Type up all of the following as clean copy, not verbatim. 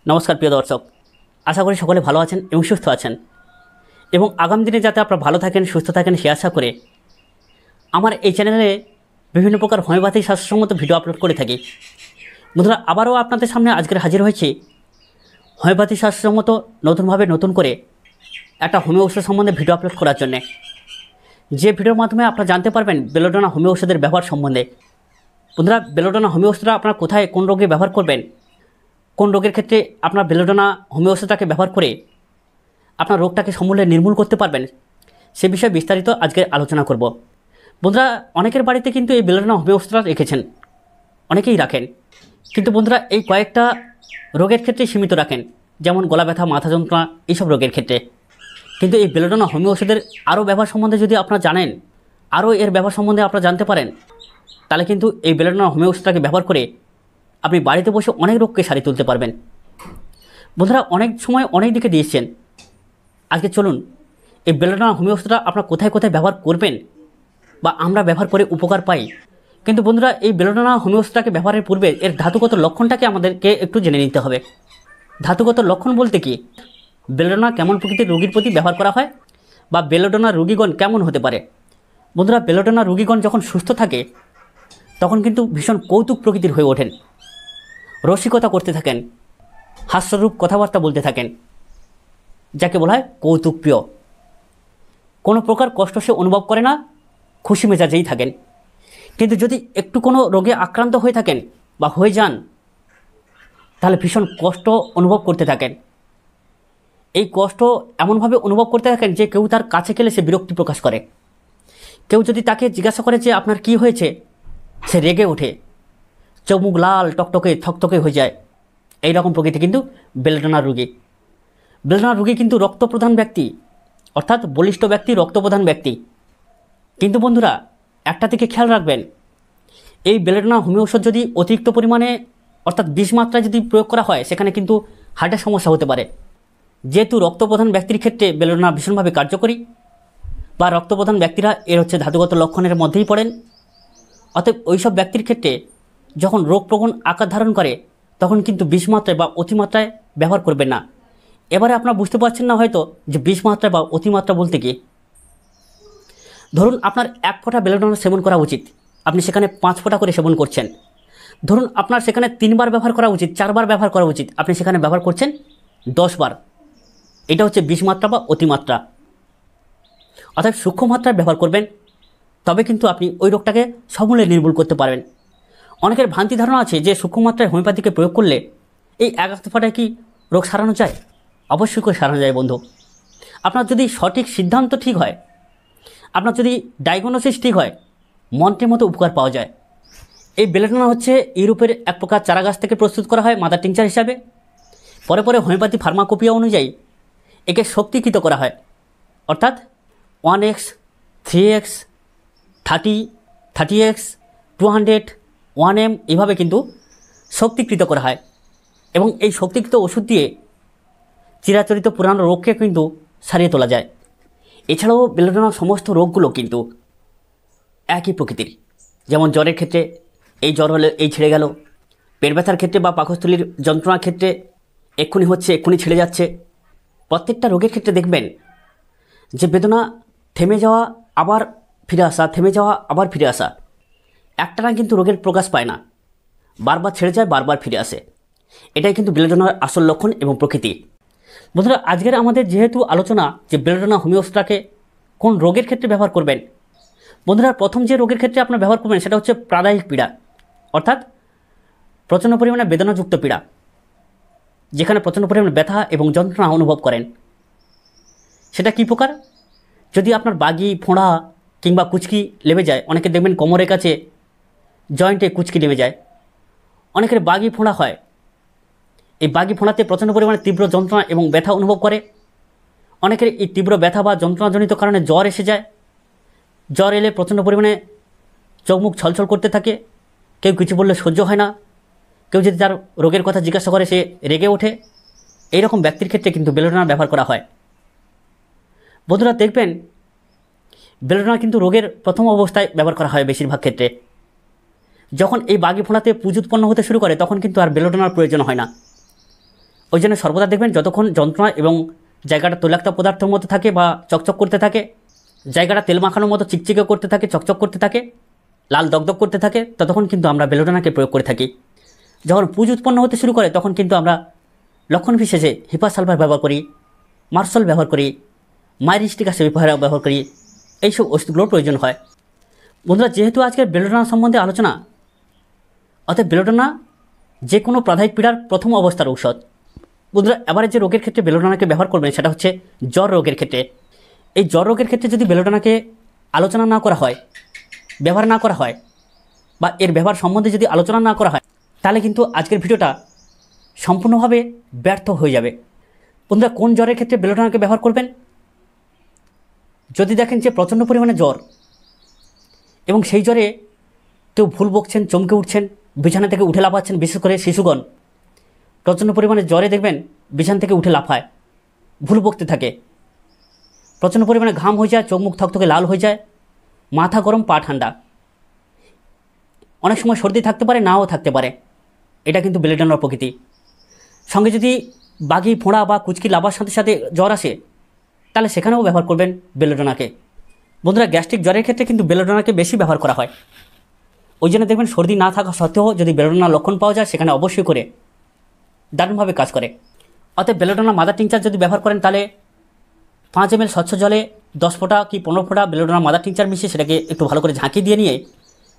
নমস্কার প্রিয় দর্শক, আশা করি সকলে ভালো আছেন এবং সুস্থ আছেন এবং আগামী দিনে যাতে আপনারা ভালো থাকেন, সুস্থ থাকেন সে আশা করে আমার এই চ্যানেলে বিভিন্ন প্রকার হোমিওপ্যাথি স্বাস্থ্যসম্মত ভিডিও আপলোড করে থাকি। বন্ধুরা, আবারও আপনাদের সামনে আজকের হাজির হয়েছি হোমিওপ্যাথি স্বাস্থ্যসম্মত নতুন করে একটা হোমিও ওষুধ সম্বন্ধে ভিডিও আপলোড করার জন্যে, যে ভিডিওর মাধ্যমে আপনারা জানতে পারবেন বেলোডোনা হোমিও ওষুধের ব্যবহার সম্বন্ধে। বন্ধুরা, বেলোডোনা হোমিও ওষুধটা আপনারা কোথায় কোন রোগে ব্যবহার করবেন, কোন রোগের ক্ষেত্রে আপনার বেলোডোনা হোমিও ওষুধটাকে ব্যবহার করে আপনার রোগটাকে সমূলে নির্মূল করতে পারবেন, সে বিষয়ে বিস্তারিত আজকে আলোচনা করব। বন্ধুরা, অনেকের বাড়িতে কিন্তু এই বেলোডোনা হোমিও ওষুধটা রেখেছেন, অনেকেই রাখেন, কিন্তু বন্ধুরা এই কয়েকটা রোগের ক্ষেত্রে সীমিত রাখেন, যেমন গলা ব্যথা, মাথা যন্ত্রণা, এইসব রোগের ক্ষেত্রে। কিন্তু এই বেলোডোনা হোমিও ওষুধের আরও ব্যবহার সম্বন্ধে যদি আপনারা জানেন, আরও এর ব্যবহার সম্বন্ধে আপনারা জানতে পারেন, তাহলে কিন্তু এই বেলোডোনা হোমিও ওষুধটাকে ব্যবহার করে আপনি বাড়িতে বসে অনেক রোগকে সারিয়ে তুলতে পারবেন। বন্ধুরা, অনেক সময় অনেক দিকে দিয়েছেন, আজকে চলুন এই বেলোডোনা হোমিও ওষুধটা আপনারা কোথায় কোথায় ব্যবহার করবেন বা আমরা ব্যবহার করে উপকার পাই। কিন্তু বন্ধুরা, এই বেলোডোনা হোমিও ওষুধটাকে ব্যবহারের পূর্বে এর ধাতুগত লক্ষণটাকে আমাদেরকে একটু জেনে নিতে হবে। ধাতুগত লক্ষণ বলতে কি, বেলোডোনা কেমন প্রকৃতির রোগীর প্রতি ব্যবহার করা হয় বা বেলোডোনা রোগীগণ কেমন হতে পারে। বন্ধুরা, বেলোডোনা রোগীগণ যখন সুস্থ থাকে তখন কিন্তু ভীষণ কৌতুক প্রকৃতির হয়ে ওঠেন, রসিকতা করতে থাকেন, হাস্যরূপ কথাবার্তা বলতে থাকেন, যাকে বলা হয় কৌতুকপ্রিয়। কোনো প্রকার কষ্ট সে অনুভব করে না, খুশি মেজাজেই থাকেন। কিন্তু যদি একটু কোনো রোগে আক্রান্ত হয়ে থাকেন বা হয়ে যান, তাহলে ভীষণ কষ্ট অনুভব করতে থাকেন। এই কষ্ট এমনভাবে অনুভব করতে থাকেন যে কেউ তার কাছে গেলে সে বিরক্তি প্রকাশ করে। কেউ যদি তাকে জিজ্ঞাসা করে যে আপনার কি হয়েছে, সে রেগে ওঠে, চোখ মুখ লাল টকটকে থকথকে হয়ে যায়। এই রকম প্রকৃতি কিন্তু বেলোডোনা রোগী। বেলোডোনা রোগী কিন্তু রক্তপ্রধান ব্যক্তি, অর্থাৎ বলিষ্ঠ ব্যক্তি, রক্তপ্রধান ব্যক্তি। কিন্তু বন্ধুরা, একটা দিকে খেয়াল রাখবেন, এই বেলোডোনা হোমিও ওষুধ যদি অতিরিক্ত পরিমাণে অর্থাৎ বিষ মাত্রায় যদি প্রয়োগ করা হয়, সেখানে কিন্তু হার্টের সমস্যা হতে পারে। যেহেতু রক্তপ্রধান ব্যক্তির ক্ষেত্রে বেলোডোনা ভীষণভাবে কার্যকরী, বা রক্তপ্রধান ব্যক্তিরা এর ধাতুগত লক্ষণের মধ্যেই পড়েন, অতএব ওইসব ব্যক্তির ক্ষেত্রে যখন রোগ প্রবণ আকার ধারণ করে তখন কিন্তু বিষমাত্রায় বা অতিমাত্রায় ব্যবহার করবেন না। এবারে আপনারা বুঝতে পারছেন না হয়তো যে বিষমাত্রা বা অতিমাত্রা বলতে কি। ধরুন আপনার 1 ফোঁটা বেলোডোনা সেবন করা উচিত, আপনি সেখানে 5 ফোঁটা করে সেবন করছেন। ধরুন আপনার সেখানে 3 বার ব্যবহার করা উচিত, 4 বার ব্যবহার করা উচিত, আপনি সেখানে ব্যবহার করছেন 10 বার। এটা হচ্ছে বিষমাত্রা বা অতিমাত্রা। অর্থাৎ সূক্ষ্ম মাত্রায় ব্যবহার করবেন, তবে কিন্তু আপনি ওই রোগটাকে সমূলে নির্মূল করতে পারবেন। অনেকের ভ্রান্তি ধারণা আছে যে সূক্ষ্ম মাত্রায় হোমিওপ্যাথিকে প্রয়োগ করলে এই 1 ফোঁটায় কি রোগ সারানো যায়? অবশ্যই করে সারানো যায় বন্ধু। আপনার যদি সঠিক সিদ্ধান্ত ঠিক হয়, আপনার যদি ডায়াগনোসিস ঠিক হয়, মন্ত্রের মতো উপকার পাওয়া যায়। এই বেলোডোনা হচ্ছে ইউরোপের এক প্রকার চারাগাছ থেকে প্রস্তুত করা হয় মাদার টিংচার হিসাবে। পরে পরে হোমিওপ্যাথি ফার্মাকোপিয়া অনুযায়ী একে শক্তিকৃত করা হয়, অর্থাৎ 1x, 3x, 30, 30x, 200, 1m এভাবে কিন্তু শক্তিকৃত করা হয়। এবং এই শক্তিকৃত ওষুধ দিয়ে চিরাচরিত পুরানো রোগকে কিন্তু সারিয়ে তোলা যায়। এছাড়াও বেলোডোনার সমস্ত রোগগুলো কিন্তু একই প্রকৃতির। যেমন জ্বরের ক্ষেত্রে এই জ্বর হলে এই ছেড়ে গেল, পেট ব্যথার ক্ষেত্রে বা পাকস্থলীর যন্ত্রণার ক্ষেত্রে এক্ষুনি হচ্ছে এক্ষুনি ছেড়ে যাচ্ছে। প্রত্যেকটা রোগের ক্ষেত্রে দেখবেন যে বেদনা থেমে যাওয়া আবার ফিরে আসা, থেমে যাওয়া আবার ফিরে আসা, একটানা কিন্তু রোগের প্রকাশ পায় না, বারবার ছেড়ে যায়, বারবার ফিরে আসে। এটাই কিন্তু বেলোডোনার আসল লক্ষণ এবং প্রকৃতি। বন্ধুরা, আজকের আমাদের যেহেতু আলোচনা যে বেলোডোনা হোমিও ওষুধটাকে কোন রোগের ক্ষেত্রে ব্যবহার করবেন, বন্ধুরা প্রথম যে রোগের ক্ষেত্রে আপনারা ব্যবহার করবেন সেটা হচ্ছে প্রাদায়িক পীড়া, অর্থাৎ প্রচণ্ড পরিমাণে বেদনাযুক্ত পীড়া, যেখানে প্রচণ্ড পরিমাণে ব্যথা এবং যন্ত্রণা অনুভব করেন। সেটা কী প্রকার? যদি আপনার বাগি, ফোঁড়া কিংবা কুচকি লেগে যায়, অনেকে দেখবেন কোমরের কাছে জয়েন্টে কুচকি নেমে যায়, অনেকের বাগি ফোঁড়া হয়। এই বাগি ফোঁড়াতে প্রচণ্ড পরিমাণে তীব্র যন্ত্রণা এবং ব্যথা অনুভব করে। অনেকের এই তীব্র ব্যথা বা যন্ত্রণাজনিত কারণে জ্বর এসে যায়। জ্বর এলে প্রচণ্ড পরিমাণে চোখ মুখ ছলছল করতে থাকে, কেউ কিছু বললে সহ্য হয় না, কেউ যদি তার রোগের কথা জিজ্ঞাসা করে সে রেগে ওঠে। এইরকম ব্যক্তির ক্ষেত্রে কিন্তু বেলোডোনা ব্যবহার করা হয়। বন্ধুরা দেখবেন বেলোডোনা কিন্তু রোগের প্রথম অবস্থায় ব্যবহার করা হয় বেশিরভাগ ক্ষেত্রে। যখন এই বাগি ফোঁড়াতে পুঁজ উৎপন্ন হতে শুরু করে তখন কিন্তু আর বেলোডোনার প্রয়োজন হয় না। ওই জন্য সর্বদা দেখবেন যতক্ষণ যন্ত্রণা এবং জায়গাটা তৈলাক্ত পদার্থের মতো থাকে বা চকচক করতে থাকে, জায়গাটা তেল মাখানোর মতো চিকচিকে করতে থাকে, চকচক করতে থাকে, লাল দগদগ করতে থাকে, ততক্ষণ কিন্তু আমরা বেলোডোনাকে প্রয়োগ করে থাকি। যখন পুঁজ উৎপন্ন হতে শুরু করে তখন কিন্তু আমরা লক্ষণ বিশেষে হিপা সালফার ব্যবহার করি, মার্সল ব্যবহার করি, মাইরিস্টিক অ্যাসিড ব্যবহার করি, এইসব ওষুধগুলোর প্রয়োজন হয়। বন্ধুরা, যেহেতু আজকের বেলোডোনা সম্বন্ধে আলোচনা, অর্থাৎ বেলোডোনা যে কোনো প্রাদায়িক পীড়ার প্রথম অবস্থার ঔষধ। বন্ধুরা, এবারে যে রোগের ক্ষেত্রে বেলোডোনাকে ব্যবহার করবেন সেটা হচ্ছে জ্বর রোগের ক্ষেত্রে। এই জ্বর রোগের ক্ষেত্রে যদি বেলোডোনাকে আলোচনা না করা হয়, ব্যবহার না করা হয়, বা এর ব্যবহার সম্বন্ধে যদি আলোচনা না করা হয়, তাহলে কিন্তু আজকের ভিডিওটা সম্পূর্ণভাবে ব্যর্থ হয়ে যাবে। বন্ধুরা, কোন জ্বরের ক্ষেত্রে বেলোডোনাকে ব্যবহার করবেন? যদি দেখেন যে প্রচণ্ড পরিমাণে জ্বর এবং সেই জ্বরে কেউ ভুল বকছেন, চমকে উঠছেন, বিছানা থেকে উঠে লাফাচ্ছেন, বিশেষ করে শিশুগণ প্রচণ্ড পরিমাণে জ্বরে দেখবেন বিছানা থেকে উঠে লাফায়, ভুল বকতে থাকে, প্রচণ্ড পরিমাণে ঘাম হয়ে যায়, চোখ মুখ থকথকে লাল হয়ে যায়, মাথা গরম, পা ঠান্ডা, অনেক সময় সর্দি থাকতে পারে, নাও থাকতে পারে। এটা কিন্তু বেলোডোনার প্রকৃতি। সঙ্গে যদি বাগি, ফোঁড়া বা কুচকি লাভার সাথে সাথে জ্বর আসে, তাহলে সেখানেও ব্যবহার করবেন বেলোডোনাকে। বন্ধুরা, গ্যাস্ট্রিক জ্বরের ক্ষেত্রে কিন্তু বেলোডোনাকে বেশি ব্যবহার করা হয়। ওই জন্য দেখবেন সর্দি না থাকা সত্ত্বেও যদি বেলোডোনার লক্ষণ পাওয়া যায়, সেখানে অবশ্যই করে দারুণভাবে কাজ করে। অতএব বেলোডোনা মাদার টিংচার যদি ব্যবহার করেন, তাহলে 5 ml স্বচ্ছ জলে 10 ফোঁটা কি 15 ফোঁটা বেলোডোনা মাদার টিংচার মিশিয়ে সেটাকে একটু ভালো করে ঝাঁকি দিয়ে নিয়ে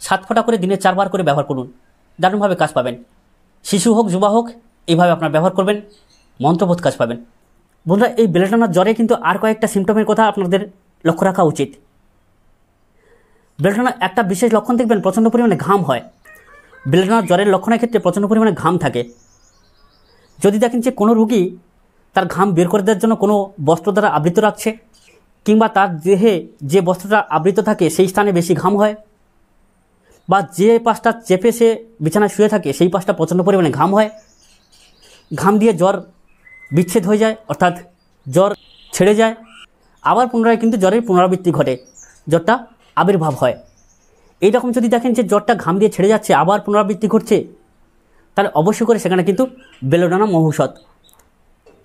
7 ফোঁটা করে দিনে 4 বার করে ব্যবহার করুন, দারুণভাবে কাজ পাবেন। শিশু হোক, যুবা হোক, এইভাবে আপনার ব্যবহার করবেন, মন্ত্রবোধ কাজ পাবেন। বন্ধুরা, এই বেলোডোনার জ্বরে কিন্তু আর কয়েকটা সিমটমের কথা আপনাদের লক্ষ্য রাখা উচিত। বেলোডোনার একটা বিশেষ লক্ষণ দেখবেন, প্রচণ্ড পরিমাণে ঘাম হয়। বেলোডোনার জ্বরের লক্ষণের ক্ষেত্রে প্রচণ্ড পরিমাণে ঘাম থাকে। যদি দেখেন যে কোনো রোগী তার ঘাম বের করে দেওয়ার জন্য কোনো বস্ত্র দ্বারা আবৃত রাখছে, কিংবা তার দেহে যে বস্ত্রটা আবৃত থাকে সেই স্থানে বেশি ঘাম হয়, বা যে পাশটা চেপে সে বিছানায় শুয়ে থাকে সেই পাশটা প্রচণ্ড পরিমাণে ঘাম হয়, ঘাম দিয়ে জ্বর বিচ্ছেদ হয়ে যায়, অর্থাৎ জ্বর ছেড়ে যায়, আবার পুনরায় কিন্তু জ্বরের পুনরাবৃত্তি ঘটে, জ্বরটা আবির্ভাব হয়। এইরকম যদি দেখেন যে জ্বরটা ঘাম দিয়ে ছেড়ে যাচ্ছে, আবার পুনরাবৃত্তি ঘটছে, তাহলে অবশ্যই করে সেখানে কিন্তু বেলোডোনা মহৌষধ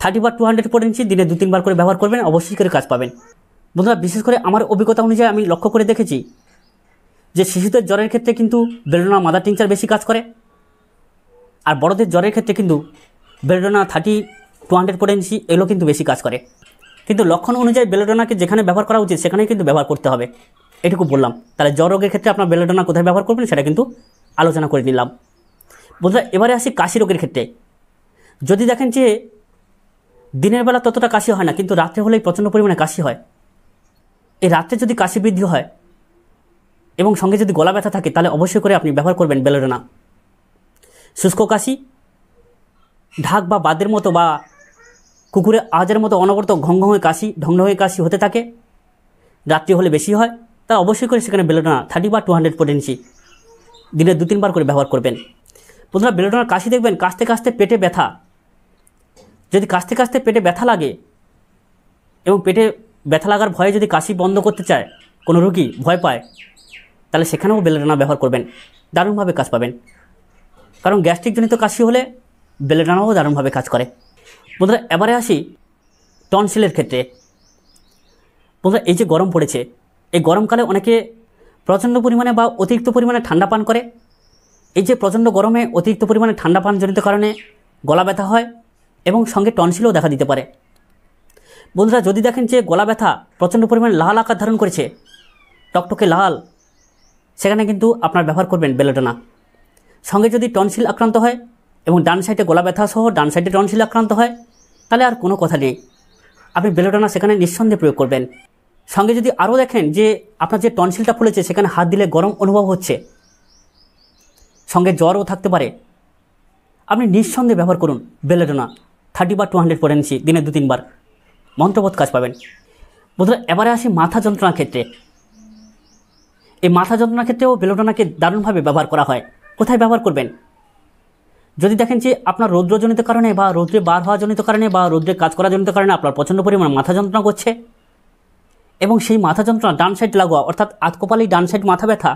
30 বা 200 potency দিনে 2-3 বার করে ব্যবহার করবেন, অবশ্যই করে কাজ পাবেন। বন্ধুরা, বিশেষ করে আমার অভিজ্ঞতা অনুযায়ী আমি লক্ষ্য করে দেখেছি যে শিশুদের জ্বরের ক্ষেত্রে কিন্তু বেলোডোনা মাদার টিংচার বেশি কাজ করে, আর বড়দের জ্বরের ক্ষেত্রে কিন্তু বেলোডোনা 30-200 potency এগুলো কিন্তু বেশি কাজ করে। কিন্তু লক্ষণ অনুযায়ী বেলোডোনাকে যেখানে ব্যবহার করা উচিত সেখানেই কিন্তু ব্যবহার করতে হবে, এটুকু বললাম। তাহলে জ্বর রোগের ক্ষেত্রে আপনার বেলোডোনা কোথায় ব্যবহার করবেন সেটা কিন্তু আলোচনা করে নিলাম। বন্ধুরা, এবারে আসি কাশি রোগের ক্ষেত্রে। যদি দেখেন যে দিনের বেলা ততটা কাশি হয় না, কিন্তু রাত্রে হলেই প্রচণ্ড পরিমাণে কাশি হয়, এই রাত্রে যদি কাশি বৃদ্ধি হয় এবং সঙ্গে যদি গলা ব্যথা থাকে, তাহলে অবশ্যই করে আপনি ব্যবহার করবেন বেলোডোনা। শুষ্ক কাশি, ঢাক বা বাদের মতো বা কুকুরের আওয়াজের মতো অনবরত ঘং ঘঙে কাশি, ঢং ঢঙে কাশি হতে থাকে, রাত্রি হলে বেশি হয়, তা অবশ্যই করে সেখানে বেলোডোনা 30 বা 200 potency দিনে 2-3 বার করে ব্যবহার করবেন। বন্ধুরা, বেলোডোনার কাশি দেখবেন কাশতে কাশতে পেটে ব্যথা, যদি কাশতে কাশতে পেটে ব্যথা লাগে এবং পেটে ব্যথা লাগার ভয়ে যদি কাশি বন্ধ করতে চায়, কোনো রোগী ভয় পায়, তাহলে সেখানেও বেলোডোনা ব্যবহার করবেন, দারুণভাবে কাজ পাবেন। কারণ গ্যাস্ট্রিক জনিত কাশি হলে বেলোডোনাও দারুণভাবে কাজ করে। বন্ধুরা, এবারে আসি টনসিলের ক্ষেত্রে। বন্ধুরা, এই যে গরম পড়েছে, এই গরমকালে অনেকে প্রচণ্ড পরিমাণে বা অতিরিক্ত পরিমাণে ঠান্ডা পান করে। এই যে প্রচণ্ড গরমে অতিরিক্ত পরিমাণে ঠান্ডা পান জনিত কারণে গলা ব্যথা হয় এবং সঙ্গে টনসিলও দেখা দিতে পারে। বন্ধুরা, যদি দেখেন যে গলা ব্যথা প্রচণ্ড পরিমাণে লাল আকার ধারণ করেছে, টকটকে লাল, সেখানে কিন্তু আপনার ব্যবহার করবেন বেলোডোনা। সঙ্গে যদি টনসিল আক্রান্ত হয় এবং ডান সাইডে গলা ব্যথা সহ ডান সাইডে টনসিল আক্রান্ত হয়, তাহলে আর কোনো কথা নেই, আপনি বেলোডোনা সেখানে নিঃসন্দেহে প্রয়োগ করবেন। সঙ্গে যদি আরও দেখেন যে আপনার যে টনসিলটা ফুলেছে সেখানে হাত দিলে গরম অনুভব হচ্ছে, সঙ্গে জ্বরও থাকতে পারে, আপনি নিঃসন্দেহে ব্যবহার করুন বেলোডোনা 30 বা 200 potency দিনে 2-3 বার, মন্ত্রবোধ কাজ পাবেন। বন্ধুরা, এবারে আসি মাথা যন্ত্রণার ক্ষেত্রে। এই মাথা যন্ত্রণার ক্ষেত্রেও বেলোডোনাকে দারুণভাবে ব্যবহার করা হয়। কোথায় ব্যবহার করবেন? যদি দেখেন যে আপনার রৌদ্রজনিত কারণে বা রৌদ্রে বার হওয়া জনিত কারণে বা রৌদ্রে কাজ করা জনিত কারণে আপনার প্রচণ্ড পরিমাণ মাথা যন্ত্রণা করছে এবং সেই মাথা যন্ত্রণা ডান সাইড লাগোয়া, অর্থাৎ আধকপালি ডান সাইড মাথা ব্যথা,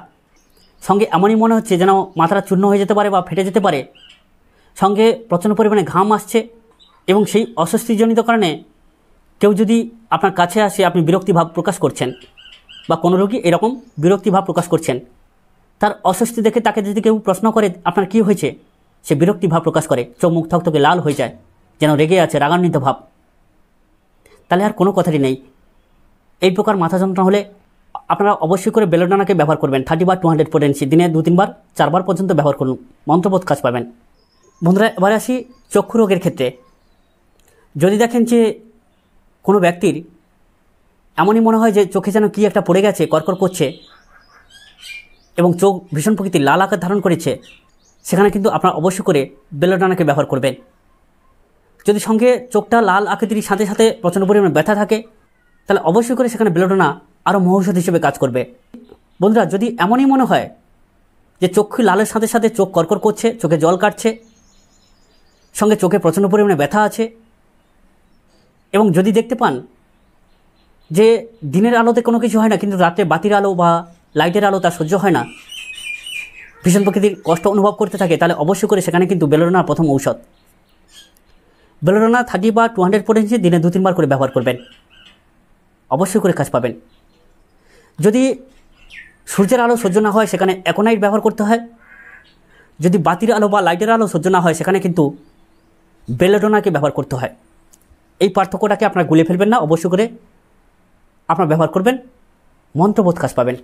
সঙ্গে এমনই মনে হচ্ছে যেন মাথাটা চূর্ণ হয়ে যেতে পারে বা ফেটে যেতে পারে, সঙ্গে প্রচণ্ড পরিমাণে ঘাম আসছে, এবং সেই অস্বস্তিজনিত কারণে কেউ যদি আপনার কাছে আসে আপনি বিরক্তিভাব প্রকাশ করছেন, বা কোনো রোগী এরকম বিরক্তিভাব প্রকাশ করছেন, তার অস্বস্তি দেখে তাকে যদি কেউ প্রশ্ন করে আপনার কী হয়েছে, সে বিরক্তিভাব প্রকাশ করে, চোখ মুখ থকথকে লাল হয়ে যায়, যেন রেগে আছে, রাগান্বিত ভাব, তাহলে আর কোনো কথাই নেই। এই প্রকার মাথা যন্ত্রণা হলে আপনারা অবশ্যই করে বেলোডানাকে ব্যবহার করবেন। 30 বা 200 পোটেন্সি দিনে 2-3 বার 4 বার পর্যন্ত ব্যবহার করুন, মন্ত্রবোধ কাজ পাবেন। বন্ধুরা, এবারে আসি চক্ষু রোগের ক্ষেত্রে। যদি দেখেন যে কোনো ব্যক্তির এমনই মনে হয় যে চোখে যেন কী একটা পড়ে গেছে, কড়কড় করছে এবং চোখ ভীষণ প্রকৃতির লাল আকার ধারণ করেছে, সেখানে কিন্তু আপনারা অবশ্যই করে বেলোডানাকে ব্যবহার করবেন। যদি সঙ্গে চোখটা লাল আকৃতির সাথে সাথে প্রচণ্ড পরিমাণে ব্যথা থাকে, তাহলে অবশ্যই করে সেখানে বেলোডানা আরও মহৌষধ হিসেবে কাজ করবে। বন্ধুরা, যদি এমনই মনে হয় যে চক্ষু লালের সাথে সাথে চোখ কড়কড় করছে, চোখে জল কাটছে, সঙ্গে চোখে প্রচণ্ড পরিমাণে ব্যথা আছে, এবং যদি দেখতে পান যে দিনের আলোতে কোনো কিছু হয় না, কিন্তু রাতে বাতির আলো বা লাইটের আলো তার সহ্য হয় না, ভীষণ প্রকৃতির কষ্ট অনুভব করতে থাকে, তাহলে অবশ্যই করে সেখানে কিন্তু বেলোডানার প্রথম ঔষধ। বেলোডানা 30 বা 200 পোটেন্সি দিনে 2-3 বার করে ব্যবহার করবেন, অবশ্যই করে কাজ পাবেন। যদি সূর্যের আলো সহ্য না হয়, সেখানে অ্যাকোনাইট ব্যবহার করতে হয়। যদি বাতির আলো বা লাইটের আলো সহ্য না হয়, সেখানে কিন্তু বেলোডানাকে ব্যবহার করতে হয়। এই পার্থক্যটাকে আপনারা গুলিয়ে ফেলবেন না, অবশ্যই করে আপনারা ব্যবহার করবেন, মন্ত্রবোধ কাজ পাবেন।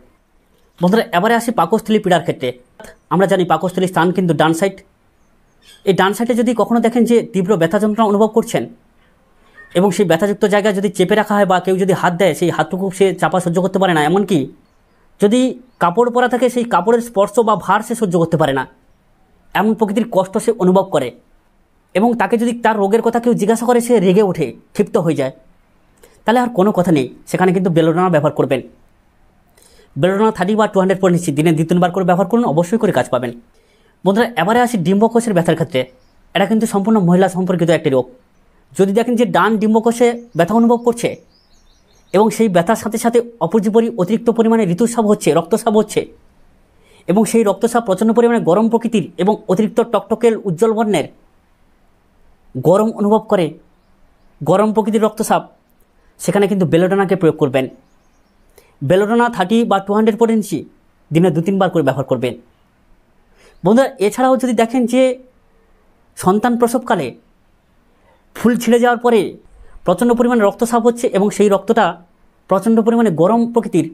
বন্ধুরা, এবারে আসি পাকস্থলী পীড়ার ক্ষেত্রে। আমরা জানি পাকস্থলীর স্থান কিন্তু ডান সাইড। এই ডান সাইডে যদি কখনো দেখেন যে তীব্র ব্যথা যন্ত্রণা অনুভব করছেন এবং সেই ব্যথাযুক্ত জায়গায় যদি চেপে রাখা হয় বা কেউ যদি হাত দেয়, সেই হাতটুকু সে চাপা সহ্য করতে পারে না, এমনকি যদি কাপড় পরা থাকে সেই কাপড়ের স্পর্শ বা ভার সে সহ্য করতে পারে না, এমন প্রকৃতির কষ্ট সে অনুভব করে, এবং তাকে যদি তার রোগের কথা কেউ জিজ্ঞাসা করে সে রেগে ওঠে, ক্ষিপ্ত হয়ে যায়, তাহলে আর কোনো কথা নেই, সেখানে কিন্তু বেলোডানা ব্যবহার করবেন। বেলোডানা 30 বা 200 পোটেন্সি দিনে 2-3 বার করে ব্যবহার করুন, অবশ্যই করে কাজ পাবেন। বন্ধুরা, এবারে আসি ডিম্বকোষের ব্যথার ক্ষেত্রে। এটা কিন্তু সম্পূর্ণ মহিলা সম্পর্কিত একটি রোগ। যদি দেখেন যে ডান ডিম্বকোষে ব্যথা অনুভব করছে এবং সেই ব্যথার সাথে সাথে অতিরিক্ত পরিমাণে ঋতুস্রাব হচ্ছে, রক্তস্রাব হচ্ছে, এবং সেই রক্তস্রাব প্রচণ্ড পরিমাণে গরম প্রকৃতির এবং অতিরিক্ত টকটকেল উজ্জ্বল বর্ণের, গরম অনুভব করে, গরম প্রকৃতির রক্তস্রাব, সেখানে কিন্তু বেলোডানাকে প্রয়োগ করবেন। বেলোডানা 30 বা 200 পোটেন্সি দিনে 2-3 বার করে ব্যবহার করবেন। বন্ধুরা, এছাড়াও যদি দেখেন যে সন্তান প্রসবকালে ফুল ছিঁড়ে যাওয়ার পরে প্রচণ্ড পরিমাণে রক্তস্রাব হচ্ছে এবং সেই রক্তটা প্রচণ্ড পরিমাণে গরম প্রকৃতির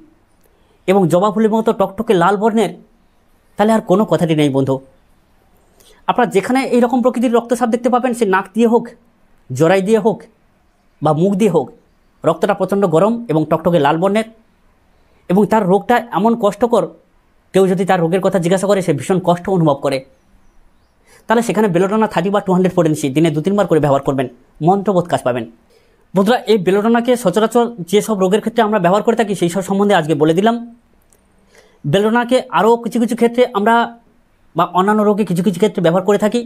এবং জবা ফুলের মতো টকটকে লাল বর্ণের, তাহলে আর কোনো কথাটি নেই বন্ধু। আপনারা যেখানে এই রকম প্রকৃতির রক্তস্রাব দেখতে পাবেন, সে নাক দিয়ে হোক, জরাই দিয়ে হোক বা মুখ দিয়ে হোক, রক্তটা প্রচণ্ড গরম এবং টকটকে লাল বর্ণের, এবং তার রোগটা এমন কষ্টকর, কেউ যদি তার রোগের কথা জিজ্ঞাসা করে সে ভীষণ কষ্ট অনুভব করে, তাহলে সেখানে বেলোডানা 30 বা 200 পোটেন্সি দিনে 2-3 বার করে ব্যবহার করবেন, মন্ত্রবোধ কাজ পাবেন। বন্ধুরা, এই বেলোডানাকে সচরাচর যেসব রোগের ক্ষেত্রে আমরা ব্যবহার করে থাকি সেই সব সম্বন্ধে আজকে বলে দিলাম। বেলোডানাকে আরও কিছু কিছু ক্ষেত্রে আমরা বা অন্যান্য রোগে কিছু কিছু ক্ষেত্রে ব্যবহার করে থাকি,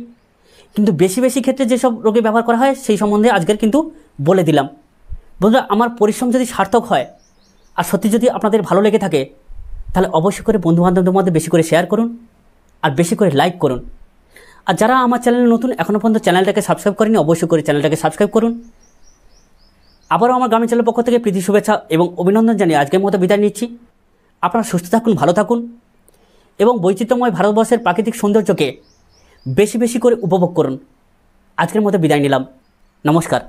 কিন্তু বেশি বেশি ক্ষেত্রে যেসব রোগে ব্যবহার করা হয় সেই সম্বন্ধে আজকের কিন্তু বলে দিলাম। বন্ধুরা, আমার পরিশ্রম যদি সার্থক হয় আর সত্যি যদি আপনাদের ভালো লেগে থাকে, তাহলে অবশ্যই করে বন্ধুবান্ধবদের মধ্যে বেশি করে শেয়ার করুন আর বেশি করে লাইক করুন। আর যারা আমার চ্যানেলে নতুন, এখনও পর্যন্ত চ্যানেলটাকে সাবস্ক্রাইব করেনি, অবশ্যই করে চ্যানেলটাকে সাবস্ক্রাইব করুন। আবারও আমার গ্রামীণ চ্যানেলের পক্ষ থেকে প্রীতি শুভেচ্ছা এবং অভিনন্দন জানিয়ে আজকের মতো বিদায় নিচ্ছি। আপনারা সুস্থ থাকুন, ভালো থাকুন এবং বৈচিত্র্যময় ভারতবর্ষের প্রাকৃতিক সৌন্দর্যকে বেশি বেশি করে উপভোগ করুন। আজকের মতো বিদায় নিলাম, নমস্কার।